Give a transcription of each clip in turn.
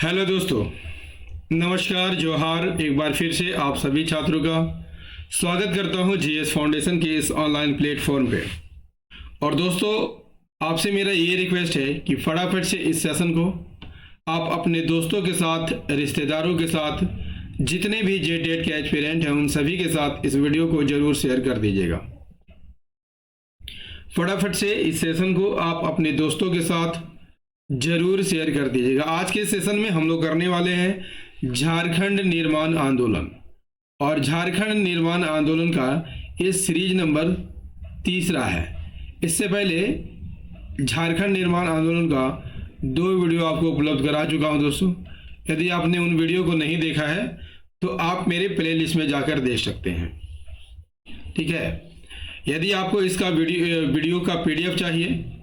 Hello दोस्तों, नमस्कार, जोहार। एक बार फिर से आप सभी छात्रों का स्वागत करता हूं जीएस फाउंडेशन के इस ऑनलाइन प्लेटफॉर्म पे। और दोस्तों, आपसे मेरा ये रिक्वेस्ट है कि फटाफट से इस सेशन को आप अपने दोस्तों के साथ, रिश्तेदारों के साथ, जितने भी जेट डेट के एस्पिरेंट हैं उन सभी के साथ इस वीडियो को जरूर शेयर कर दीजिएगा। फटाफट से इस सेशन को आप अपने दोस्तों के साथ जरूर शेयर कर दीजिएगा। आज के सेशन में हम लोग करने वाले हैं झारखंड निर्माण आंदोलन, और झारखंड निर्माण आंदोलन का ये सीरीज नंबर 3 है। इससे पहले झारखंड निर्माण आंदोलन का 2 वीडियो आपको उपलब्ध करा चुका हूं दोस्तों। यदि आपने उन वीडियो को नहीं देखा है तो आप मेरे प्लेलिस्ट में जाकर देख सकते हैं, ठीक है। यदि आपको इसका वीडियो का PDF चाहिए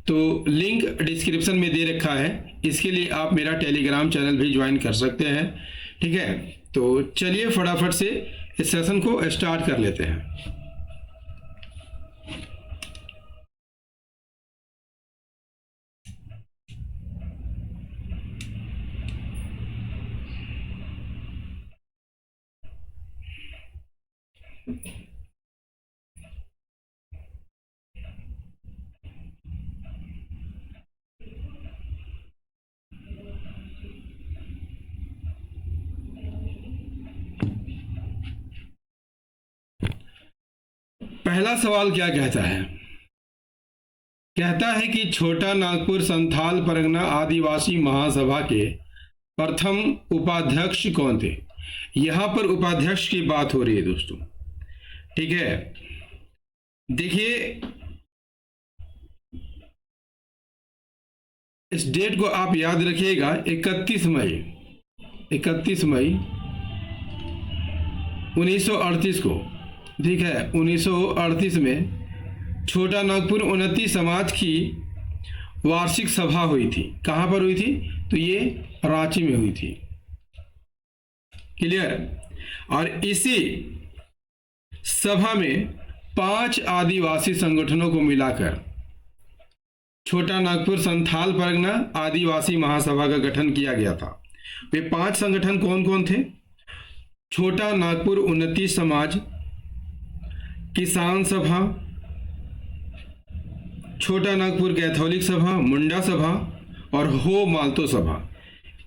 तो लिंक डिस्क्रिप्शन में दे रखा है। इसके लिए आप मेरा टेलीग्राम चैनल भी ज्वाइन कर सकते हैं, ठीक है। तो चलिए फटाफट से इस सेशन को स्टार्ट कर लेते हैं। पहला सवाल क्या कहता है? कहता है कि छोटा नागपुर संथाल परगना आदिवासी महासभा के प्रथम उपाध्यक्ष कौन थे? यहां पर उपाध्यक्ष की बात हो रही है दोस्तों, ठीक है। देखिए, इस डेट को आप याद रखिएगा, 31 मई 1938 को, ठीक है। 1938 में छोटा नागपुर उन्नति समाज की वार्षिक सभा हुई थी। कहां पर हुई थी? तो ये रांची में हुई थी, क्लियर। और इसी सभा में 5 आदिवासी संगठनों को मिलाकर छोटा नागपुर संथाल परगना आदिवासी महासभा का गठन किया गया था। वे 5 संगठन कौन कौन थे? छोटा नागपुर उन्नति समाज, किसान सभा, छोटा नागपुर कैथोलिक सभा, मुंडा सभा और हो मालतो सभा।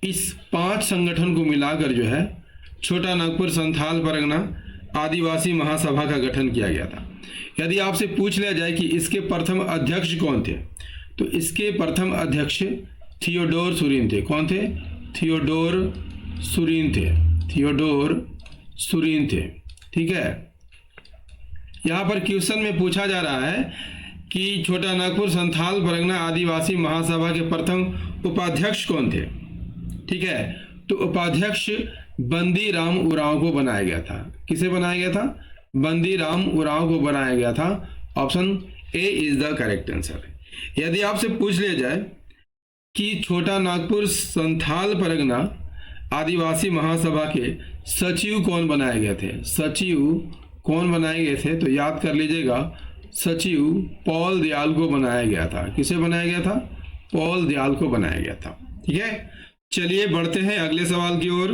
इस 5 संगठन को मिलाकर जो है छोटा नागपुर संथाल परगना आदिवासी महासभा का गठन किया गया था। यदि आपसे पूछ लिया जाए कि इसके प्रथम अध्यक्ष कौन थे, तो इसके प्रथम अध्यक्ष थियोडोर सुरीन थे। कौन थे? थियोडोर सुरीन थे, ठीक है। यहां पर क्वेश्चन में पूछा जा रहा है कि छोटा नागपुर संथाल परगना आदिवासी महासभा के प्रथम उपाध्यक्ष कौन थे, ठीक है। तो उपाध्यक्ष बंदी राम उरांव को बनाया गया था। किसे बनाया गया था? बंदी राम उरांव को बनाया गया था। Option A is the correct answer. यदि आपसे पूछ लिया जाए कि छोटा नागपुर संथाल परगना आदिवासी महासभा के सचिव कौन बनाए गए थे, तो याद कर लीजिएगा, सचिव पॉल दयाल को बनाया गया था। किसे बनाया गया था? पॉल दयाल को बनाया गया था, ठीक है। चलिए बढ़ते हैं अगले सवाल की ओर।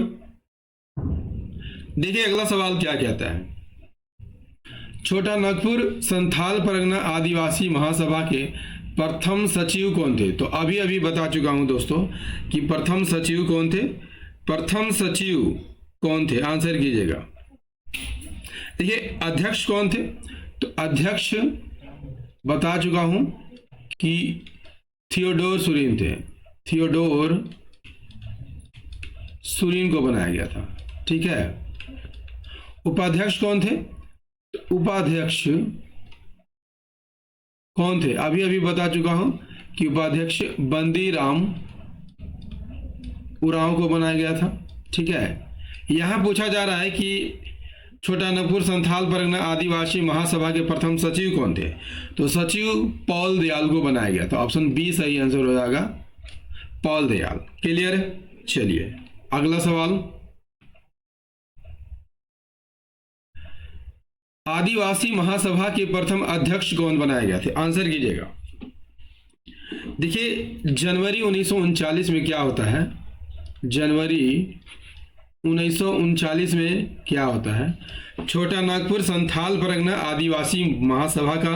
देखिए अगला सवाल क्या कहता है। छोटा नागपुर संथाल परगना आदिवासी महासभा के प्रथम सचिव कौन थे? तो अभी बता चुका हूं दोस्तों कि प्रथम सचिव कौन थे। आंसर कीजिएगा। देखिए अध्यक्ष कौन थे? तो अध्यक्ष बता चुका हूं कि थियोडोर सुरीन थे। थियोडोर सुरीन को बनाया गया था, ठीक है। उपाध्यक्ष कौन थे? तो उपाध्यक्ष कौन थे? अभी बता चुका हूं कि उपाध्यक्ष बंदी राम उरांव को बनाया गया था, ठीक है। यहां पूछा जा रहा है कि छोटा नागपुर संथाल परगना आदिवासी महासभा के प्रथम सचिव कौन थे? तो सचिव पॉल दयाल को बनाया गया था। ऑप्शन बी सही आंसर हो जाएगा, पॉल दयाल। क्लियर? चलिए अगला सवाल। आदिवासी महासभा के प्रथम अध्यक्ष कौन बनाए गए थे? आंसर कीजिएगा। देखिए जनवरी 1939 में क्या होता है जनवरी 1939 में क्या होता है, छोटा नागपुर संथाल परगना आदिवासी महासभा का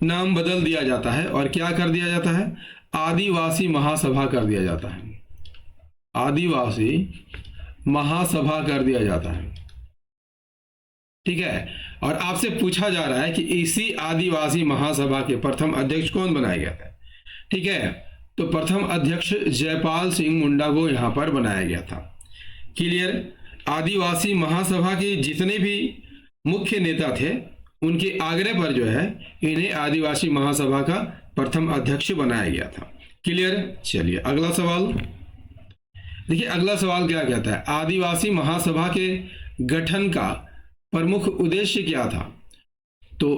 नाम बदल दिया जाता है और क्या कर दिया जाता है, आदिवासी महासभा कर दिया जाता है। आदिवासी महासभा कर दिया जाता है। ठीक है, और आपसे पूछा जा रहा है कि इसी आदिवासी महासभा के प्रथम अध्यक्ष कौन बनाया गया था। ठीक है, तो प्रथम अध्यक्ष जयपाल सिंह मुंडा को यहां पर बनाया गया था। क्लियर। आदिवासी महासभा के जितने भी मुख्य नेता थे उनके आग्रह पर जो है इन्हें आदिवासी महासभा का प्रथम अध्यक्ष बनाया गया था। क्लियर। चलिए अगला सवाल देखिए, अगला सवाल क्या कहता है, आदिवासी महासभा के गठन का प्रमुख उद्देश्य क्या था। तो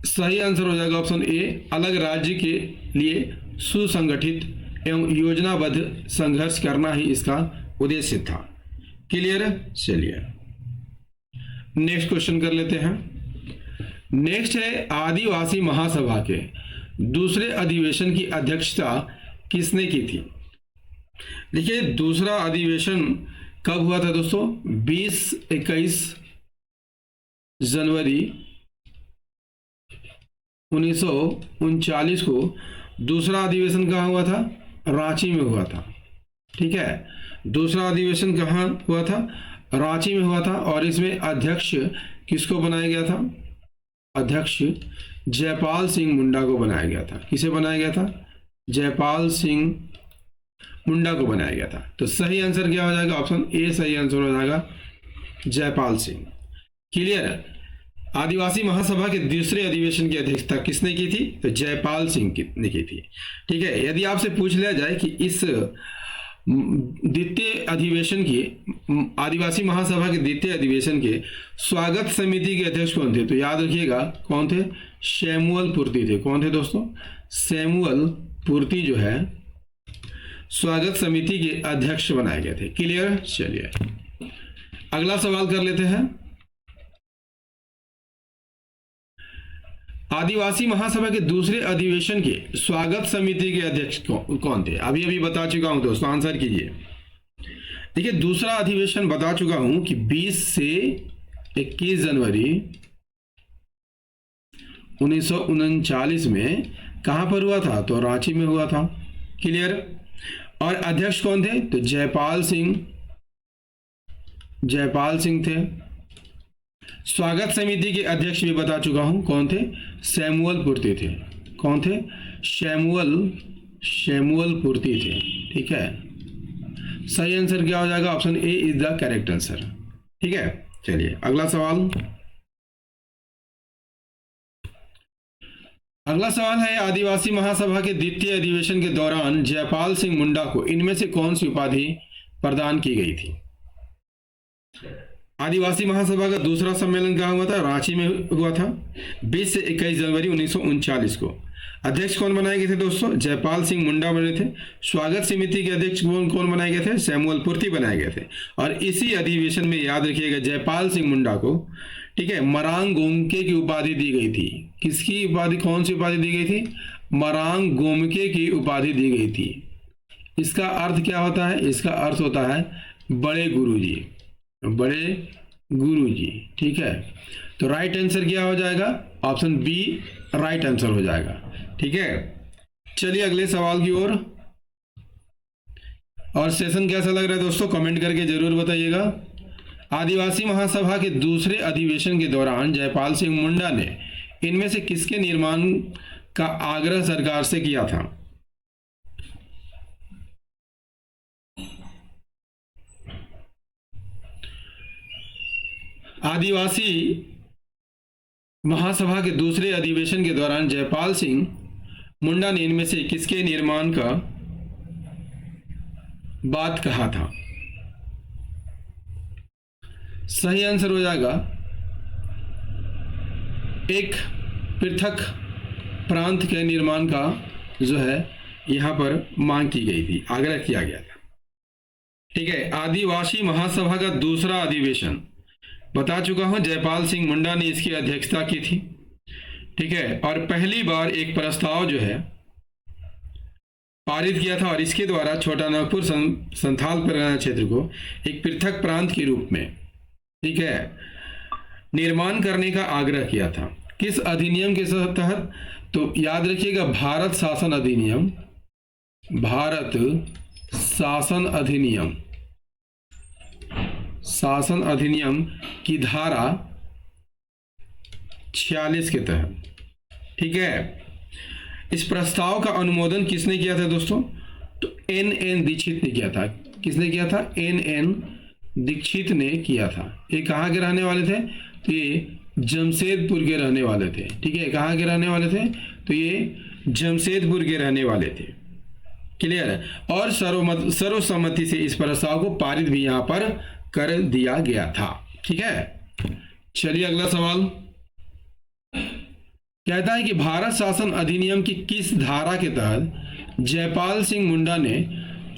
सही आंसर हो जाएगा ऑप्शन ए, अलग राज्य के लिए सुसंगठित एवं योजनाबद्ध संघर्ष करना ही इसका उद्देश्य था। क्लियर। चलिए नेक्स्ट क्वेश्चन कर लेते हैं। नेक्स्ट है, आदिवासी महासभा के दूसरे अधिवेशन की अध्यक्षता किसने की थी। देखिए दूसरा अधिवेशन कब हुआ था दोस्तों, 20-21 जनवरी 1939 को दूसरा अधिवेशन कहाँ हुआ था, रांची में हुआ था। ठीक है, दूसरा अधिवेशन कहाँ हुआ था, रांची में हुआ था और इसमें अध्यक्ष किसको बनाया गया था, अध्यक्ष जयपाल सिंह मुंडा को बनाया गया था। किसे बनाया गया था, जयपाल सिंह मुंडा को बनाया गया था। तो सही आंसर क्या हो जाएगा, ऑप्शन ए सही आंसर हो जाएगा, जयपाल सिंह। क्लियर। आदिवासी महासभा के दूसरे अधिवेशन की अध्यक्षता किसने की थी, तो जयपाल सिंह ने की थी। ठीक है, यदि आपसे पूछ लिया जाए कि इस द्वितीय अधिवेशन की, आदिवासी महासभा के द्वितीय अधिवेशन के स्वागत समिति के अध्यक्ष कौन थे, तो याद रखिएगा कौन थे, सैमुअल पूर्ति थे। कौन थे दोस्तों, सैमुअल पूर्ति जो है स्वागत समिति के अध्यक्ष बनाए गए थे। क्लियर। चलिए अगला सवाल कर लेते हैं। आदिवासी महासभा के दूसरे अधिवेशन के स्वागत समिति के अध्यक्ष कौन थे, अभी अभी बता चुका हूं दोस्तों, आंसर कीजिए। देखिए दूसरा अधिवेशन बता चुका हूं कि 20 से 21 जनवरी 1939 में कहां पर हुआ था, तो रांची में हुआ था। क्लियर। और अध्यक्ष कौन थे, तो जयपाल सिंह थे। स्वागत समिति के अध्यक्ष भी बता चुका हूं कौन थे, सैमुअल पूर्ति थे। कौन थे, सैमुअल पूर्ति थे। ठीक है, सही आंसर क्या हो जाएगा, option A is the correct answer. ठीक है, चलिए अगला सवाल। अगला सवाल है, आदिवासी महासभा के द्वितीय अधिवेशन के दौरान जयपाल सिंह मुंडा को इनमें से कौन सी उपाधि प्रदान की गई थी। आदिवासी महासभा का दूसरा सम्मेलन कहाँ हुआ था, रांची में हुआ था 20 से 21 जनवरी 1939 को। अध्यक्ष कौन बनाए गए थे दोस्तों, जयपाल सिंह मुंडा बने थे। स्वागत समिति के अध्यक्ष कौन बनाए गए थे, सैमुअल पूर्ति बनाए गए थे। और इसी अधिवेशन में याद रखिएगा जयपाल सिंह मुंडा को, ठीक है, मरांग गोमके की उपाधि दी गई थी। किसकी उपाधि, कौन सी उपाधि दी गई थी, मरांग गोमके की उपाधि दी गई थी। इसका अर्थ क्या होता है, इसका अर्थ होता है बड़े गुरुजी, बड़े गुरुजी। ठीक है, तो राइट आंसर क्या हो जाएगा, ऑप्शन बी राइट आंसर हो जाएगा। ठीक है, चलिए अगले सवाल की ओर। और सेशन कैसा लग रहा है दोस्तों, कमेंट करके जरूर बताइएगा। आदिवासी महासभा के दूसरे अधिवेशन के दौरान जयपाल सिंह मुंडा ने इनमें से किसके निर्माण का आग्रह सरकार से किया था। आदिवासी महासभा के दूसरे अधिवेशन के दौरान जयपाल सिंह मुंडा ने इनमें से किसके निर्माण का बात कहा था। सही आंसर हो जाएगा, एक पृथक प्रांत के निर्माण का जो है यहां पर मांग की गई थी, आग्रह किया गया था। ठीक है, आदिवासी महासभा का दूसरा अधिवेशन बता चुका हूं, जयपाल सिंह मुंडा ने इसकी अध्यक्षता की थी। ठीक है, और पहली बार एक प्रस्ताव जो है पारित किया था और इसके द्वारा छोटा नागपुर संथाल परगना क्षेत्र को एक पृथक प्रांत के रूप में, ठीक है, निर्माण करने का आग्रह किया था। किस अधिनियम के तहत? तो याद रखिएगा, भारत शासन अधिनियम, भारत शासन अधिनियम, शासन अधिनियम की धारा 46 के तहत, ठीक है। इस प्रस्ताव का अनुमोदन किसने किया था दोस्तों? तो एन दीक्षित ने किया था। किसने किया था? एन दीक्षित ने किया था। ये कहाँ के रहने वाले थे? तो ये जमशेदपुर के रहने वाले थे, ठीक है। कहाँ के रहने वाले थे? तो ये जमशेदपुर के रहने वाले थे। क्लियर है? और सर्वसम्मति से इस प्रस्ताव को पारित भी यहां पर कर दिया गया था, ठीक है। चलिए अगला सवाल कहता है कि भारत शासन अधिनियम की किस धारा के तहत जयपाल सिंह मुंडा ने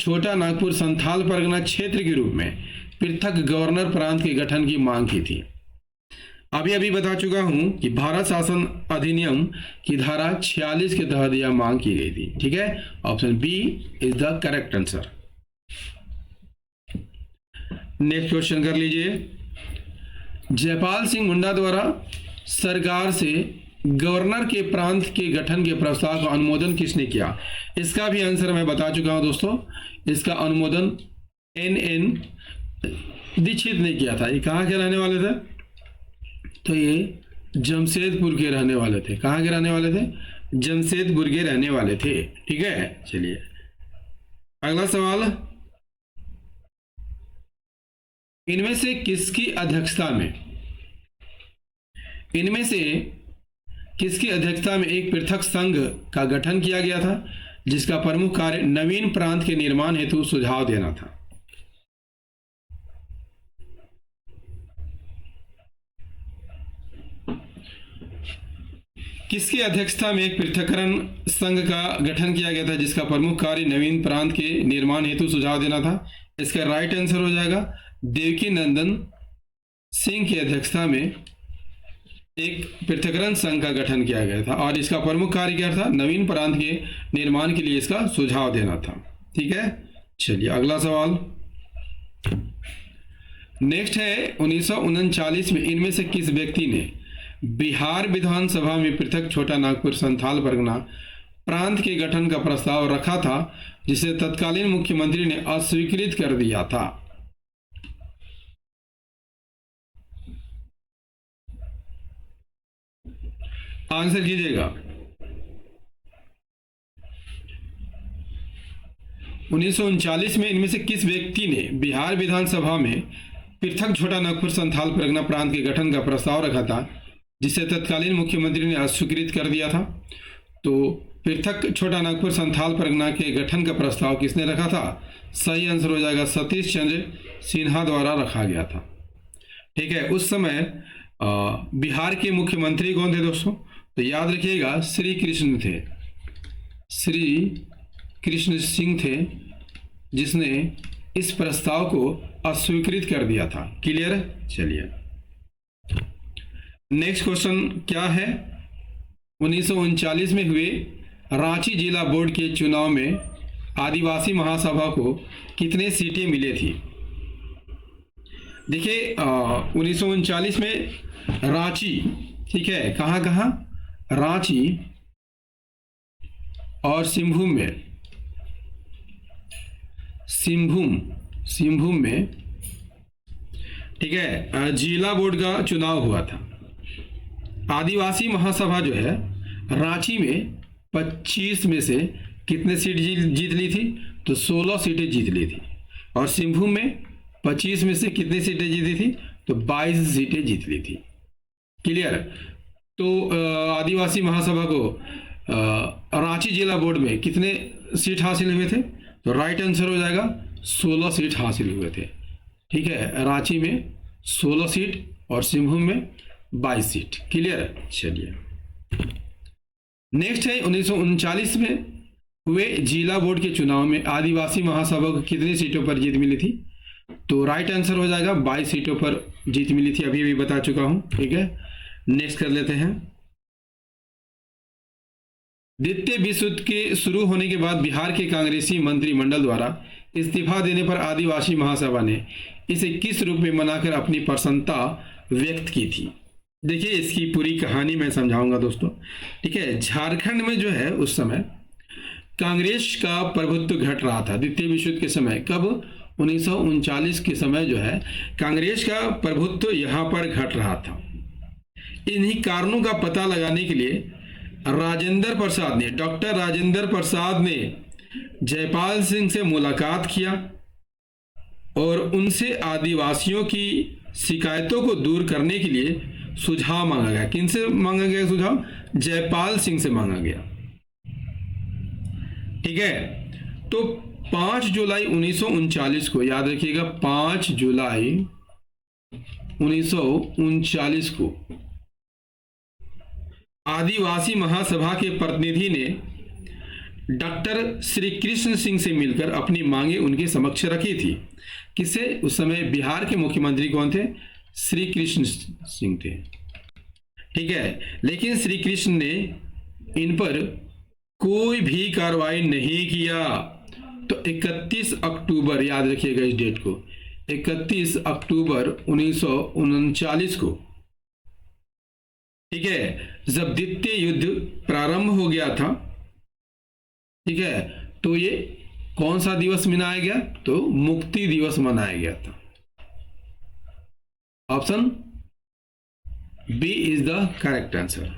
छोटा नागपुर संथाल परगना क्षेत्र के रूप में पृथक गवर्नर प्रांत के गठन की मांग की थी? अभी बता चुका हूं कि भारत शासन अधिनियम की धारा 46 के तहत यह मांग की गई थी, ठीक है। Option B is the correct answer. Next question कर लीजिए। जयपाल सिंह मुंडा द्वारा सरकार से गवर्नर के प्रांत के गठन के प्रस्ताव का अनुमोदन किसने किया? इसका भी आंसर मैं बता चुका हूं दोस्तों। इसका अनुमोदन एन दीक्षित ने किया था। ये कहां के रहने वाले थे? तो ये जमशेदपुर के रहने वाले थे। कहाँ के रहने वाले थे? जमशेदपुर के रहने वाले थे, ठीक है। चलिए अगला सवाल, इनमें से किसकी अध्यक्षता में एक पृथक संघ का गठन किया गया था जिसका प्रमुख कार्य नवीन प्रांत के निर्माण हेतु सुझाव देना था? किसकी अध्यक्षता में एक पृथकरण संघ का गठन किया गया था जिसका प्रमुख कार्य नवीन प्रांत के निर्माण हेतु सुझाव देना था? इसका राइट आंसर हो जाएगा देवकी नंदन सिंह की अध्यक्षता में एक पृथकरण संघ का गठन किया गया था और इसका प्रमुख कार्य क्या था? नवीन प्रांत के निर्माण के लिए इसका सुझाव देना था, ठीक है। चलिए अगला सवाल नेक्स्ट है, 1939 में इनमें से किस व्यक्ति ने बिहार विधानसभा में पृथक छोटा नागपुर संथाल परगना प्रांत के गठन का प्रस्ताव रखा था जिसे तत्कालीन मुख्यमंत्री ने अस्वीकृत कर दिया था? आंसर कीजिएगा। 1939 में इनमें से किस व्यक्ति ने बिहार विधानसभा में पृथक छोटा नागपुर संथाल परगना प्रांत के गठन का प्रस्ताव रखा था जिसे तत्कालीन मुख्यमंत्री ने अस्वीकृत कर दिया था? तो पृथक छोटा नागपुर संथाल परगना के गठन का प्रस्ताव किसने रखा था? सही आंसर हो जाएगा सतीश चंद्र सिन्हा द्वारा रखा गया था, ठीक है। उस समय बिहार के मुख्यमंत्री कौन थे दोस्तों? तो याद रखिएगा श्री कृष्ण सिंह थे जिसने इस प्रस्ताव को अस्वीकृत कर दिया था। क्लियर है? चलिए नेक्स्ट क्वेश्चन क्या है, 1939 में हुए रांची जिला बोर्ड के चुनाव में आदिवासी महासभा को कितने सीटें मिली थी? देखिए 1939 में रांची, ठीक है, कहाँ कहाँ? रांची और सिंहभूम में, ठीक है, जिला बोर्ड का चुनाव हुआ था। आदिवासी महासभा जो है रांची में 25 में से कितने सीट जीत ली थी? तो 16 सीटें जीत ली थी। और सिंहभूम में 25 में से कितनी सीटें जीती थी? तो 22 सीटें जीत ली थी। क्लियर? तो आदिवासी महासभा को रांची जिला बोर्ड में कितने सीट हासिल हुए थे? तो राइट आंसर हो जाएगा 16 सीट हासिल हुए थे, ठीक है। रांची में 16 सीट और सिंहभूम में 22 सीट। क्लियर? चलिए नेक्स्ट है, 1939 में हुए जिला बोर्ड के चुनाव में आदिवासी महासभा को कितनी सीटों पर जीत मिली थी? तो राइट आंसर हो जाएगा 22 सीटों पर जीत मिली थी। अभी भी बता चुका हूं, ठीक है। नेक्स्ट कर लेते हैं, द्वितीय विश्व युद्ध के शुरू होने के बाद बिहार के कांग्रेसी मंत्रिमंडल द्वारा इस्तीफा देने पर आदिवासी महासभा ने इसे किस रूप में मनाकर अपनी प्रसन्नता व्यक्त की थी। देखिए इसकी पूरी कहानी मैं समझाऊंगा दोस्तों। ठीक है, झारखंड में जो है उस समय कांग्रेस का प्रभुत्व घट रहा था द्वितीय विश्व युद्ध के समय। कब? 1939 के समय जो है कांग्रेस का प्रभुत्व यहाँ पर घट रहा था। इन्हीं कारणों का पता लगाने के लिए डॉक्टर राजेंद्र प्रसाद ने जयपाल सिंह से मुलाकात किया और उनसे आदिवासियों की शिकायतों को दूर करने के लिए सुझाव मांगा गया। किनसे मांगा गया सुझाव? जयपाल सिंह से मांगा गया। ठीक है, तो 5 जुलाई 1939 को, याद रखिएगा 5 जुलाई 1939 को आदिवासी महासभा के प्रतिनिधि ने डॉक्टर श्री कृष्ण सिंह से मिलकर अपनी मांगे उनके समक्ष रखी थी। किसे? उस समय बिहार के मुख्यमंत्री कौन थे? श्री कृष्ण सिंह थे। ठीक है, लेकिन श्री कृष्ण ने इन पर कोई भी कार्रवाई नहीं किया। तो 31 अक्टूबर, याद रखिएगा इस डेट को, 31 अक्टूबर 1939 को, ठीक है, जब द्वितीय युद्ध प्रारंभ हो गया था, ठीक है, तो ये कौन सा दिवस मनाया गया? तो मुक्ति दिवस मनाया गया था। Option B is the correct answer.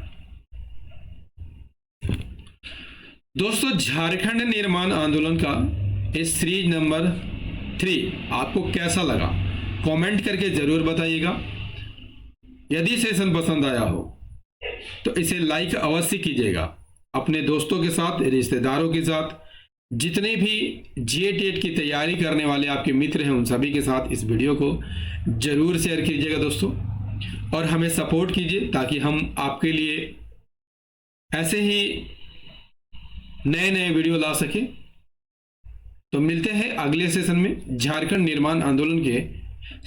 दोस्तों, झारखंड निर्माण आंदोलन का इस सीरीज नंबर 3 आपको कैसा लगा कमेंट करके जरूर बताइएगा। यदि सेशन पसंद आया हो तो इसे लाइक अवश्य कीजिएगा। अपने दोस्तों के साथ, रिश्तेदारों के साथ, जितने भी GATE की तैयारी करने वाले आपके मित्र हैं उन सभी के साथ इस वीडियो को जरूर शेयर कीजिएगा दोस्तों, और हमें सपोर्ट कीजिए ताकि हम आपके लिए ऐसे ही नए नए वीडियो ला सके। तो मिलते हैं अगले सेशन में झारखंड निर्माण आंदोलन के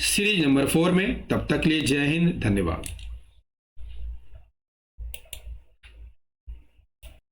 सीरीज नंबर 4 में। तब तक के लिए जय हिंद, धन्यवाद।